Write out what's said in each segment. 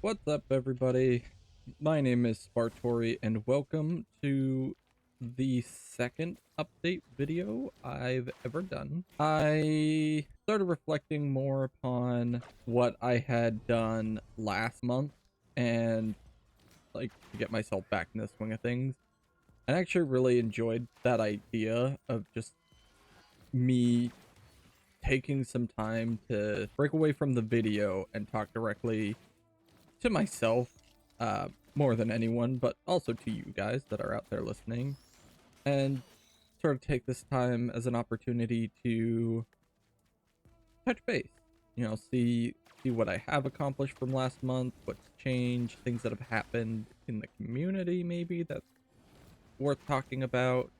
What's up, everybody? My name is Spartori, and welcome to the second update video I've ever done. I started reflecting more upon what I had done last month and like to get myself back in the swing of things. And I actually really enjoyed that idea of just me taking some time to break away from the video and talk directly to myself, more than anyone, but also to you guys that are out there listening, and sort of take this time as an opportunity to touch base. See what I have accomplished from last month, what's changed, things that have happened in the community, maybe that's worth talking about,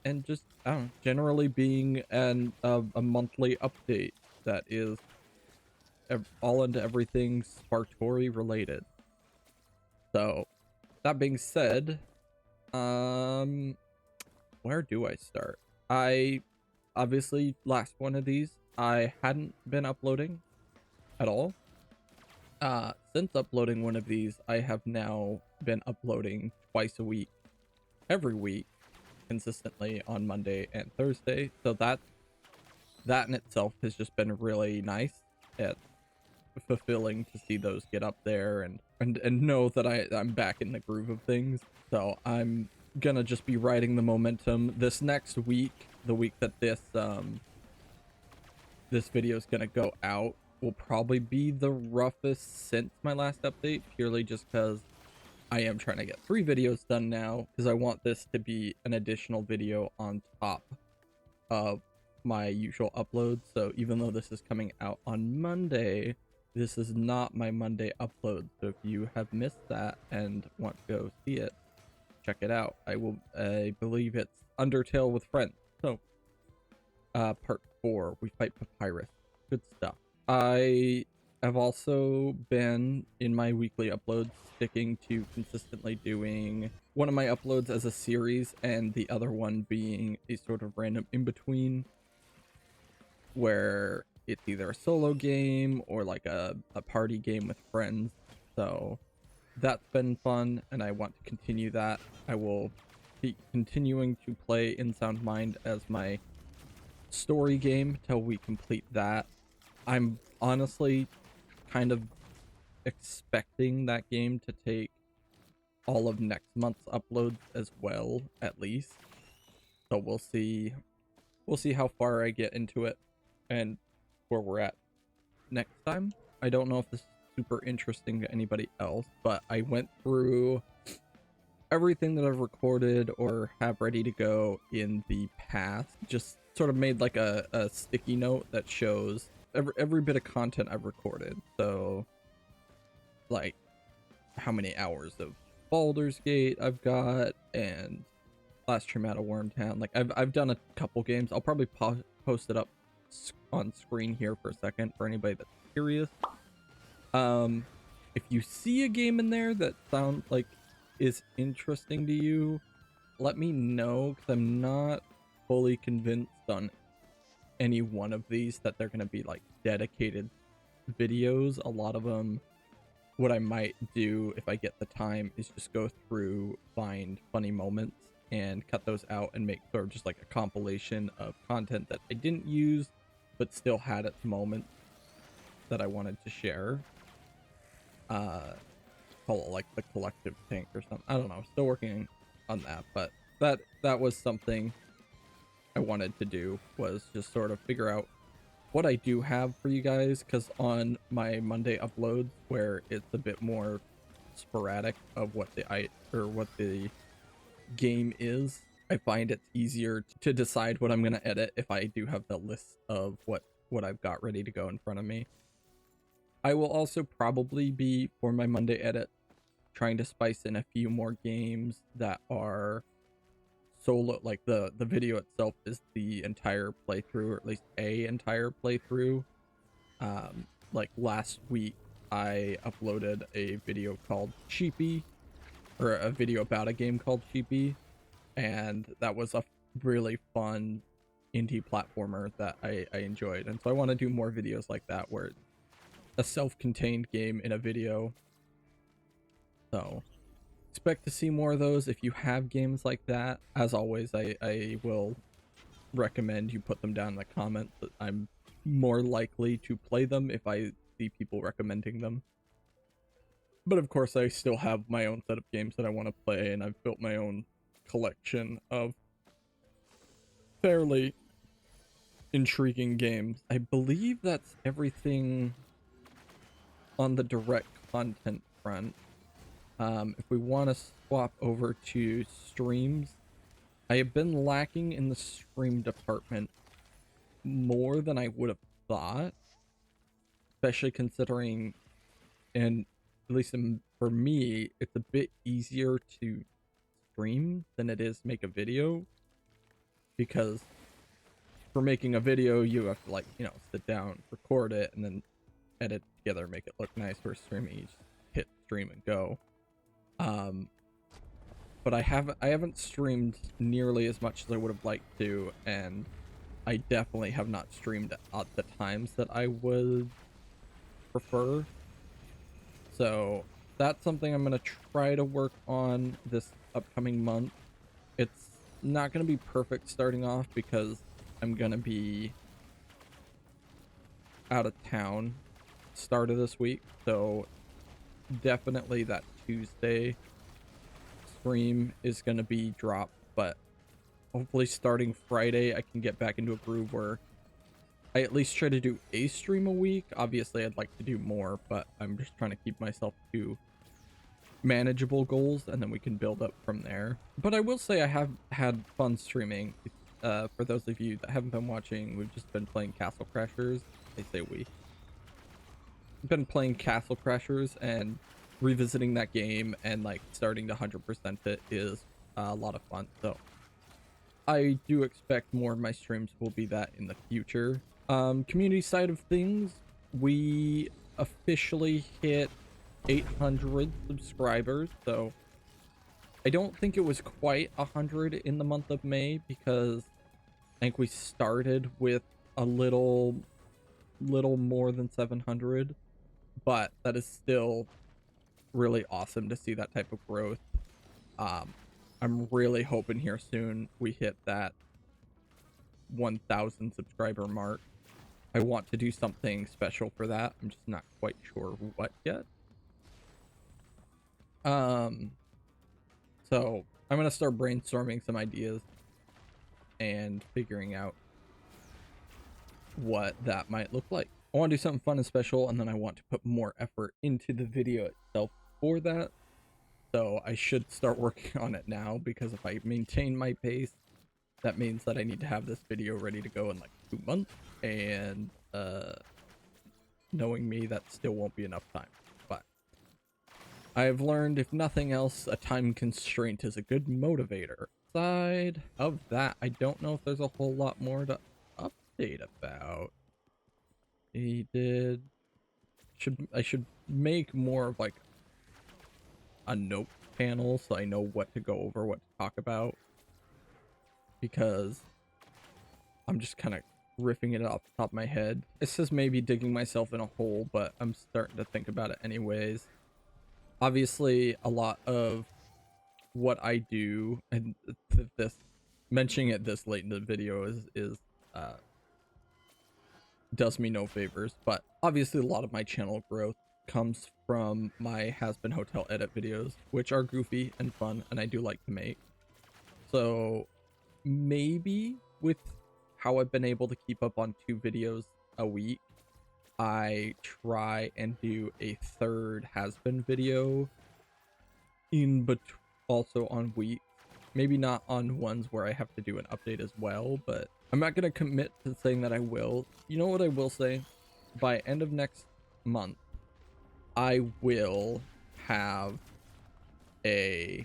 and just I don't know, generally being a monthly update that is all into everything Spartori related. So, that being said, um, where do I start? I obviously last one of these I hadn't been uploading at all. Since uploading one of these, I have now been uploading twice a week, every week, consistently on Monday and Thursday. So that in itself has just been really nice. It's fulfilling to see those get up there and know that I'm back in the groove of things. So I'm gonna just be riding the momentum this next week. The week that this video is gonna go out will probably be the roughest since my last update, purely just because I am trying to get 3 videos done now, because I want this to be an additional video on top of my usual uploads. So even though this is coming out on Monday, this is not my Monday upload. So if you have missed that and want to go see it, check it out. I believe it's Undertale with Friends. So part 4, we fight Papyrus. Good stuff. I have also been in my weekly uploads sticking to consistently doing one of my uploads as a series and the other one being a sort of random in between, where it's either a solo game or like a party game with friends. So that's been fun, and I want to continue that. I will be continuing to play In Sound Mind as my story game till we complete that. I'm honestly kind of expecting that game to take all of next month's uploads as well, at least. So we'll see how far I get into it and where we're at next time. I don't know if this is super interesting to anybody else, but I went through everything that I've recorded or have ready to go in the past. Just sort of made like a sticky note that shows every bit of content I've recorded. So like how many hours of Baldur's Gate I've got, and last trim out of Wormtown. Like I've done a couple games. I'll probably post it up on screen here for a second for anybody that's curious. If you see a game in there that sounds like is interesting to you, let me know, because I'm not fully convinced on any one of these that they're going to be like dedicated videos. A lot of them, what I might do if I get the time is just go through, find funny moments and cut those out and make sort of just like a compilation of content that I didn't use but still had its moments that I wanted to share. Call it like the collective tank or something. I don't know, still working on that, but that was something I wanted to do, was just sort of figure out what I do have for you guys, because on my Monday uploads, where it's a bit more sporadic of what the game is, I find it's easier to decide what I'm going to edit if I do have the list of what I've got ready to go in front of me. I will also probably be, for my Monday edit, trying to spice in a few more games that are solo. Like the video itself is the entire playthrough, or at least a entire playthrough. Like last week I uploaded a video called Sheepy, or a video about a game called Sheepy, and that was a really fun indie platformer that I enjoyed. And so I want to do more videos like that, where a self-contained game in a video. So expect to see more of those. If you have games like that, as always, I will recommend you put them down in the comments. I'm more likely to play them if I see people recommending them. But of course, I still have my own set of games that I want to play, and I've built my own collection of fairly intriguing games. I believe that's everything on the direct content front. If we want to swap over to streams, I have been lacking in the stream department more than I would have thought, especially considering, and at least for me, it's a bit easier to stream than it is make a video, because for making a video you have to, like, you know, sit down, record it, and then edit together, make it look nice. For streaming, you just hit stream and go. But I haven't streamed nearly as much as I would have liked to, and I definitely have not streamed at the times that I would prefer. So that's something I'm going to try to work on this upcoming month. It's not going to be perfect starting off because I'm going to be out of town start of this week. So definitely that Tuesday stream is going to be dropped, but hopefully starting Friday I can get back into a groove where I at least try to do a stream a week. Obviously I'd like to do more, but I'm just trying to keep myself to manageable goals, and then we can build up from there. But I will say I have had fun streaming. For those of you that haven't been watching, we've just been playing Castle Crashers. I say we've been playing Castle Crashers and revisiting that game, and like starting to 100% it is a lot of fun. So I do expect more of my streams will be that in the future. Community side of things, we officially hit 800 subscribers, so I don't think it was quite 100 in the month of May, because I think we started with a little more than 700, but that is still really awesome to see that type of growth. I'm really hoping here soon we hit that 1,000 subscriber mark. I want to do something special for that. I'm just not quite sure what yet. So I'm gonna start brainstorming some ideas and figuring out what that might look like. I want to do something fun and special, and then I want to put more effort into the video itself for that. So I should start working on it now, because if I maintain my pace, that means that I need to have this video ready to go in like 2 months, and knowing me, that still won't be enough time. But I've learned, if nothing else, a time constraint is a good motivator. Aside of that, I don't know if there's a whole lot more to update about. I should make more of like a note panel so I know what to go over, what to talk about, because I'm just kind of riffing it off the top of my head. This is maybe digging myself in a hole, but I'm starting to think about it anyways. Obviously, a lot of what I do, and this mentioning it this late in the video is does me no favors, but obviously a lot of my channel growth comes from my Hazbin Hotel edit videos, which are goofy and fun, and I do like to make. So maybe with how I've been able to keep up on 2 videos a week, I try and do a third Hazbin video in between, also on weeks. Maybe not on ones where I have to do an update as well, but I'm not going to commit to saying that I will. You know what I will say? By end of next month, I will have a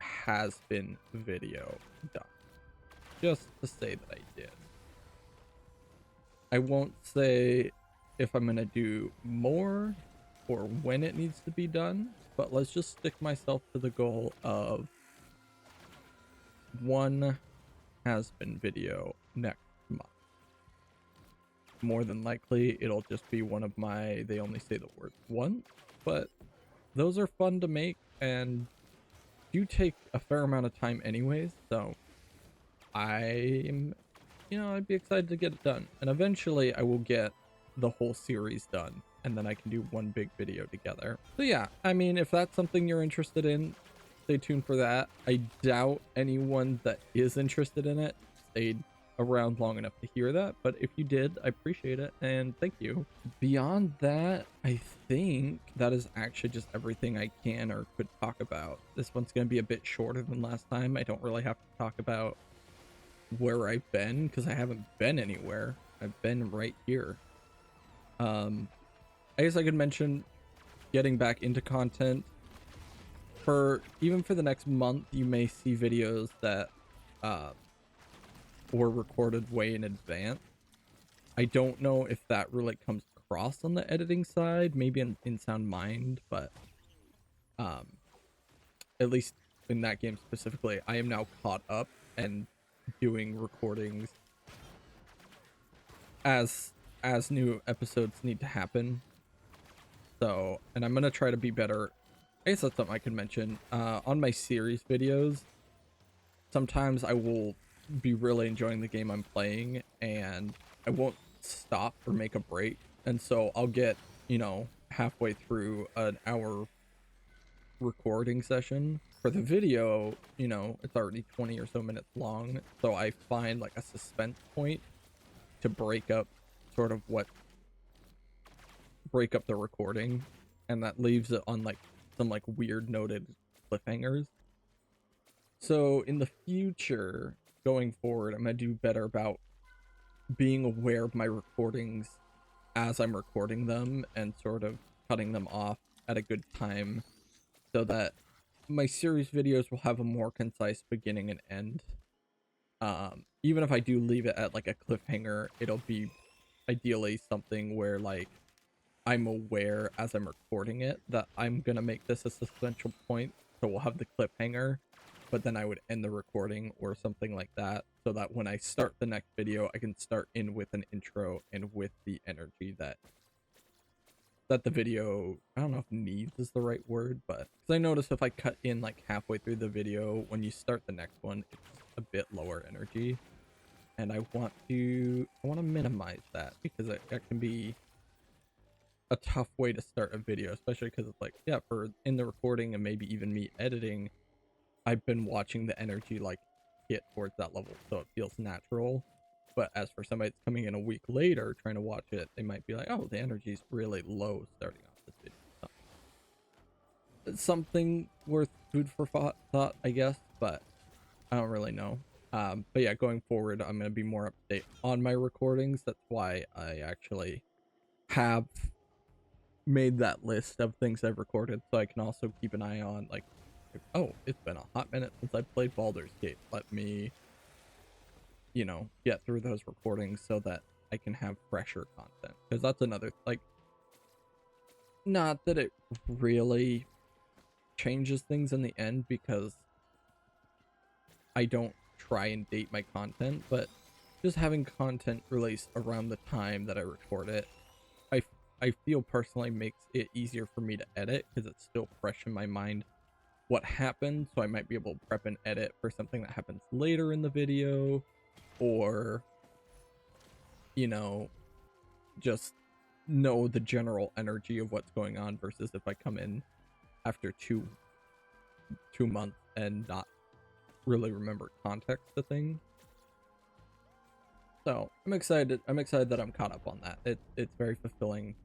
Hazbin video done. Just to say that I did. I won't say if I'm going to do more or when it needs to be done, but let's just stick myself to the goal of 1 Hazbin video next month. more than likely it'll just be one of my they only say the word once, but those are fun to make and do take a fair amount of time anyways, so I'm, I'd be excited to get it done. And eventually I will get the whole series done, and then I can do one big video together. So yeah, I mean, if that's something you're interested in, stay tuned for that. I doubt anyone that is interested in it stayed around long enough to hear that, but if you did, I appreciate it and thank you. Beyond that, I think that is actually just everything I can or could talk about. This one's going to be a bit shorter than last time. I don't really have to talk about where I've been because I haven't been anywhere. I've been right here. I guess I could mention getting back into content. Even for the next month, you may see videos that were recorded way in advance. I don't know if that really comes across on the editing side, maybe in SoundMind, but at least in that game specifically, I am now caught up and doing recordings as new episodes need to happen. So, and I'm gonna try to be better. I guess that's something I could mention. On my series videos, sometimes I will be really enjoying the game I'm playing and I won't stop or make a break. And so I'll get, halfway through an hour recording session. For the video, it's already 20 or so minutes long. So I find like a suspense point to break up the recording. And that leaves it on like some like weird noted cliffhangers. So in the future, going forward, I'm going to do better about being aware of my recordings as I'm recording them and sort of cutting them off at a good time so that my series videos will have a more concise beginning and end. Even if I do leave it at like a cliffhanger, it'll be ideally something where like I'm aware as I'm recording it that I'm going to make this a substantial point. So we'll have the cliffhanger, but then I would end the recording or something like that so that when I start the next video, I can start in with an intro and with the energy that the video, I don't know if needs is the right word, but because I notice if I cut in like halfway through the video, when you start the next one, it's a bit lower energy. And I want to minimize that because that can be a tough way to start a video, especially because it's like, yeah, for in the recording and maybe even me editing, I've been watching the energy like hit towards that level, so it feels natural. But as for somebody that's coming in a week later trying to watch it, they might be like, oh, the energy's really low starting off this video. So it's something worth food for thought, I guess, but I don't really know. But yeah, going forward, I'm going to be more up to date on my recordings. That's why I actually have made that list of things I've recorded, so I can also keep an eye on like, oh, it's been a hot minute since I played Baldur's Gate. Let me, get through those recordings so that I can have fresher content. Because that's another, like, not that it really changes things in the end because I don't try and date my content, but just having content released around the time that I record it, I feel personally makes it easier for me to edit because it's still fresh in my mind what happened, so I might be able to prep and edit for something that happens later in the video, or just know the general energy of what's going on versus if I come in after two months and not really remember context to things. So I'm excited that I'm caught up on that. It's very fulfilling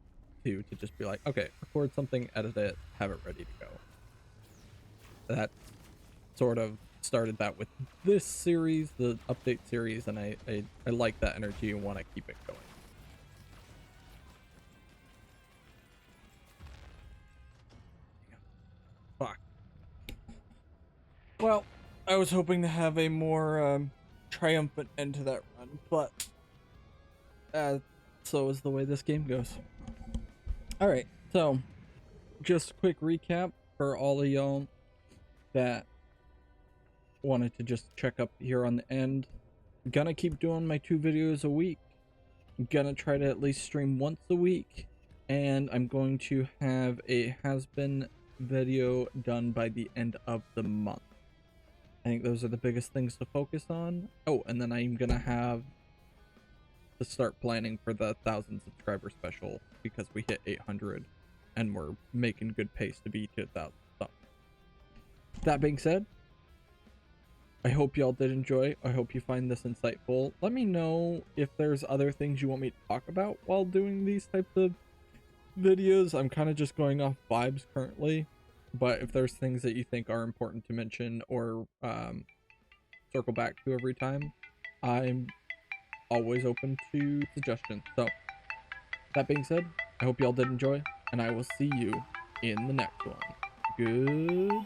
to just be like, okay, record something, edit it, have it ready to go. That sort of started that with this series, the update series, and I like that energy and want to keep it going. Fuck. Well, I was hoping to have a more triumphant end to that run, but so is the way this game goes. All right, so just a quick recap for all of y'all that wanted to just check up here on the end. Gonna keep doing my 2 videos a week. I'm gonna try to at least stream once a week, and I'm going to have a Hazbin video done by the end of the month. I think those are the biggest things to focus on. Oh, and then I'm gonna have to start planning for the 1,000 subscriber special because we hit 800 and we're making good pace to be to 1,000. So, that being said, I hope y'all did enjoy. I hope you find this insightful. Let me know if there's other things you want me to talk about while doing these types of videos. I'm kind of just going off vibes currently, but if there's things that you think are important to mention or circle back to every time, I'm always open to suggestions. So that being said, I hope y'all did enjoy, and I will see you in the next one. Goodbye.